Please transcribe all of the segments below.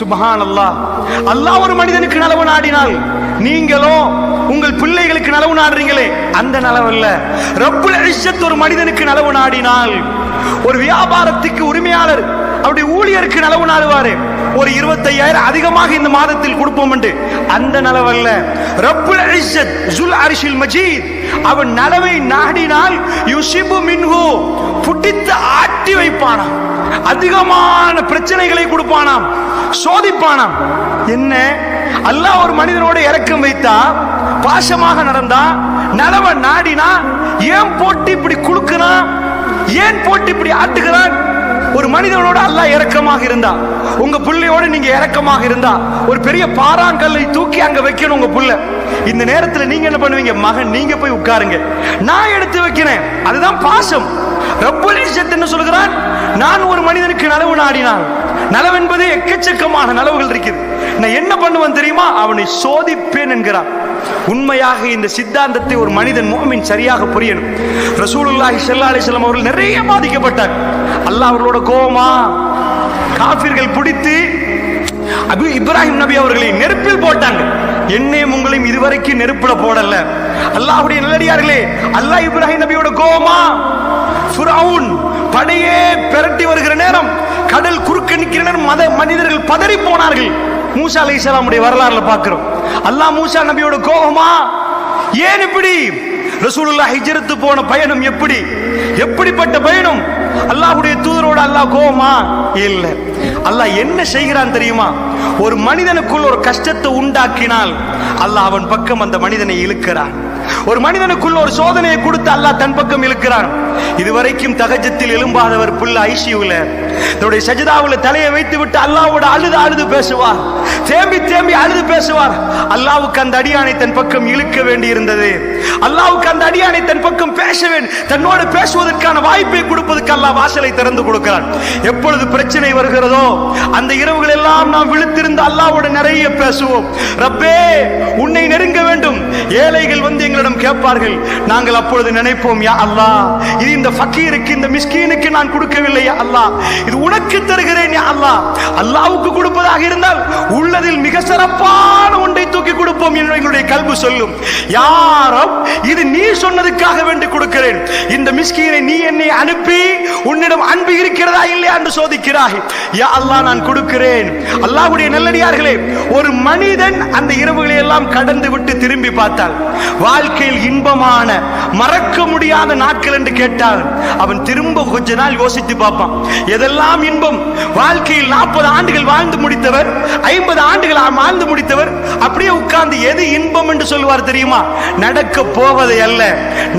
சுப்ஹானல்லாஹ். அல்லாஹ் ஒரு மனிதனுக்கு நலவு நாடினால், நீங்களோ உங்கள் பிள்ளைகளுக்கு நலவு நாடுறீங்களே அந்த நலவல்ல. ரப்புல் இஸ்ஸத் ஒரு மனிதனுக்கு நலவு நாடினால், ஒரு வியாபாரத்துக்கு உரிமையாளர் அப்படி ஊழியருக்கு நலவு நாடுவாரு, ஒரு 25,000 அதிகமாக இந்த மாதத்தில் கொடுப்போம் என்று, அந்த நலவல்ல. ரப்புல் இஸ்ஸத் ஜுல் அர்ஷில் மஜீத் அவன் நலவை நாடினால் யுசிபு மின்ஹு புட்டித்து ஆட்டி வைப்பானாம், அதிகமான பிரச்சனைகளை கொடுப்பானாம், சோதிப்பானாம். என்ன அல்லாஹ் ஒரு மனிதனோட இரக்கம் வைத்தா, பாசமாக நடந்தா, நலவ நாடினா, ஏன் போட்டு இப்படி குலுக்குறான், ஏன் போட்டு இப்படி ஆட்டுகிறான்? ஒரு மனிதனோட அல்லாஹ் இரக்கமாக இருந்தா, உங்க பிள்ளையோட நீங்க இரக்கமாக இருந்தா, ஒரு பெரிய பாறாங்கல்லை தூக்கி அங்க வைக்கணும் உங்க புள்ள. இந்த நேரத்தில் நீங்க என்ன பண்ணுவீங்க? மகன் நீங்க போய் உட்காருங்க, நான் எடுத்து வைக்கிறேன். அதுதான் பாசம். ரப்புல் இஸ்ஸத் என்ன சொல்கிறான்? நான் ஒரு மனிதனுக்கு நலவு நாடினால், நலவு என்பது எக்கச்சக்கமான நலவுகள் இருக்குது, நான் என்ன பண்ணுவேன் தெரியுமா? அவனை சோதிப்பேன் என்கிறான். உண்மையாக இந்த சித்தாந்தத்தை ஒரு மனிதன் முஃமின் சரியாக புரியணும். ரசூலுல்லாஹி ஸல்லல்லாஹு அலைஹி வஸல்லம் அவர்கள் நிறைய பாதிக்கப்பட்டார். அல்லாஹ் அவர்களோட கோபமா காஃபிர்கள் பிடித்து இப்ராஹிம் நபி அவர்களை நெருப்பில் போட்டாங்க. என்னையும் உங்களையும் இதுவரைக்கும் நெருப்புல போடல. அல்லாஹ்வுடைய நல்லடியார்களே, அல்லாஹ் இப்ராஹிம் நபியோட கோபமா ஃபிரௌன் படையே பிரட்டி வருகிற நேரம், கடல் குறுக்க நிற்கிற நேரம் மனிதர்கள் பதறி போனார்கள். மூசா அலைஹிஸ்ஸலாமுடைய வரலாறுல பார்க்கிறோம். அல்லாஹ் மூசா நபியோட கோபமா? ஏன் இப்படி? ரசூலுல்லாஹ் ஹிஜ்ரத்து போன பயணம் எப்படி, எப்படிப்பட்ட பயணம்? அல்லாஹ்வுடைய தூதரோட அல்லாஹ் கோபமா? இல்ல. அல்லாஹ் என்ன செய்கிறான் தெரியுமா? ஒரு மனிதனுக்குள் ஒரு கஷ்டத்தை உண்டாக்கினால் அல்லாஹ் அவன் பக்கம் அந்த மனிதனை இழுக்கிறான். ஒரு மனிதனுக்குள்ள ஒரு சோதனையை கொடுத்து அல்லாஹ் தன் பக்கம் இழுக்கிறான். இதுவரைக்கும் தஹஜ்ஜத்தில் எழும்பாதவர் புள்ள ஐசியூல தன்னுடைய சஜிதாவுல தலையை வைத்து விட்டு அல்லாஹ்வோட அழுது பேசுவார், தேம்பி தேம்பி அழுது பேசுவார். அல்லாஹ்வுக்கு அந்த அடியானை தன் பக்கம் இழுக்க வேண்டி இருந்தது. அல்லாஹ்வுக்கு அந்த அடியானை தன் பக்கம் பேச வேண்டும், தன்னோடு பேசுவதற்கான வாய்ப்பை கொடுப்பதற்கு அல்லாஹ் வாசலை திறந்து கொடுக்கிறான். எப்பொழுது பிரச்சனை வருகிறதோ அந்த இரவுகள் எல்லாம் நாம் விழித்திருந்து அல்லாஹ்வோட நிறைய பேசுவோம். ரப்பே உன்னை நெருங்க வேண்டும். ஏழைகள் வந்து எங்களிடம் கேட்பார்கள், நாங்கள் அப்பொழுது நினைப்போம், யா அல்லாஹ், இது இந்த ஃபக்கீருக்கு இந்த மிஸ்கீனுக்கு நான் கொடுக்கவில்லை யா அல்லாஹ், இது உனக்கு தருகிறேன் யா அல்லாஹ். அல்லாஹ்வுக்கு கொடுப்பதாக இருந்தால் உள்ளதில் மிக சிறப்பான ஒன்றை தூக்கி கொடுப்போம் என்று எங்களுடைய கல்பு சொல்லும். யா ரப், இது நீ சொன்னதுக்காக வேண்டி கொடுக்கிறேன். இந்த மிஸ்கீனை நீ என்னை அனுப்பி உன்னிடம் அன்பு இருக்கிறதா இல்லையா என்று சோதிக்கிறாய். யா அல்லாஹ், நான் கொடுக்கிறேன். அல்லாஹ்வுடைய நல்லடியார்களே, ஒரு மனிதன் அந்த இரவுகளை எல்லாம் கடந்து விட்டு திரும்பி பார்த்தால், வாழ்க்கையில் இன்பமான மறக்க முடியாத நாட்கள் என்று கேட்டால் அவன் திரும்ப கொஞ்ச நாள் யோசித்து பார்ப்பான். எதெல்லாம் இன்பம்? வாழ்க்கையில் 40 ஆண்டுகள் வாழ்ந்து முடித்தவர், 50 ஆண்டுகள் வாழ்ந்து முடித்தவர் அப்படியே உட்கார்ந்து எது இன்பம் என்று சொல்லுவார் தெரியுமா? நடக்க போவதை அல்ல,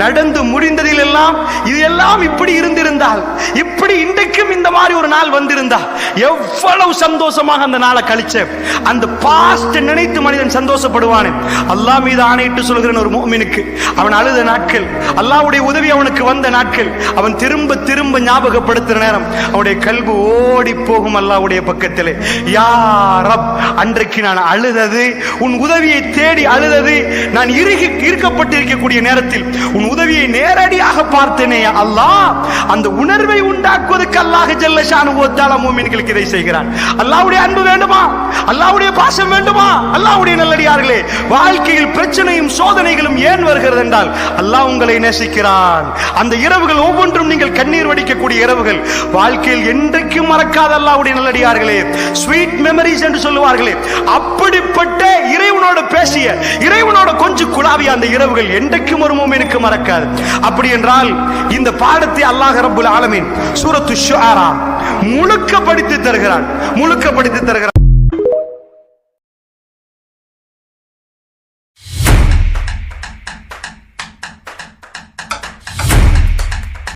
நடந்து முடிந்ததில் எல்லாம் இது எல்லாம் இப்படி இருந்திருந்தால், இப்படி இன்றைக்கும் இந்த மாதிரி ஒரு நாள் வந்திருந்தா எவ்வளவு சந்தோஷமாக அந்த நாளை கழிச்ச அந்த பாஸ்ட் நினைத்து மனிதன் சந்தோஷப்படுவானே. அல்லாஹ் மீது ஆணையிட்டு சொல்கிறேன், ஒரு முஃமினுக்கு அவன் அழுத நாட்கள், அல்லாஹ்வுடைய உதவி அவனுக்கு வந்த நாட்கள், அவன் திரும்ப திரும்ப ஞாபகப்படுத்துற நேரம் அவனுடைய கல்பு ஓடி போகும் அல்லாஹ்வுடைய பக்கத்திலே. யா ரப், அன்றைக்கு நான் அழுதது, உன் உதவியை தேடி அழுதது, நான் இருக்கப்பட்டிருக்கக்கூடிய நேரத்தில் உன் உதவியை நேரடியாக பார்த்தேனே அல்லாஹ். அந்த உணர்வை உண்டாக்குவதற்கு அல்லாஹ் ஜல்ல ஷானுஹு வ தஆலா முஃமின்களுக்கு இதை செய்கிறான். அல்லாஹ்வுடைய அன்பு வேண்டுமா? அல்லாஹ்வுடைய பாசம் வேண்டுமா? அல்லாஹ்வுடைய நல்லடியார்களே, வாழ்க்கையில் பிரச்சனையும் சோதனைகளும் ஏன் வருகிறது என்றால் அல்லாஹ் உங்களை நேசிக்கிறான். அந்த இரவுகள் ஒவ்வொன்றும் நீங்கள் கண்ணீர் வடிக்கக்கூடிய இரவுகள், வாழ்க்கையில் என்றைக்கும் மறக்காத அல்லாஹ்வுடைய நல்லடியார்களே, ஸ்வீட் மெமரிஸ் என்று சொல்லுவார்களே, அப்படிப்பட்ட இறைவனோடு பேசிய, இறைவனோட கொஞ்சம் குழாவிய அந்த இரவுகள் என்றைக்கும் ஒரு முஃமினுக்கு மறக்காது. அப்படி என்றால் இந்த பாடத்தை அல்லாஹ் ரப்புல் ஆலமீன் சூரத்து ஷுஆரா முழுக்க படித்து தருகிறான்.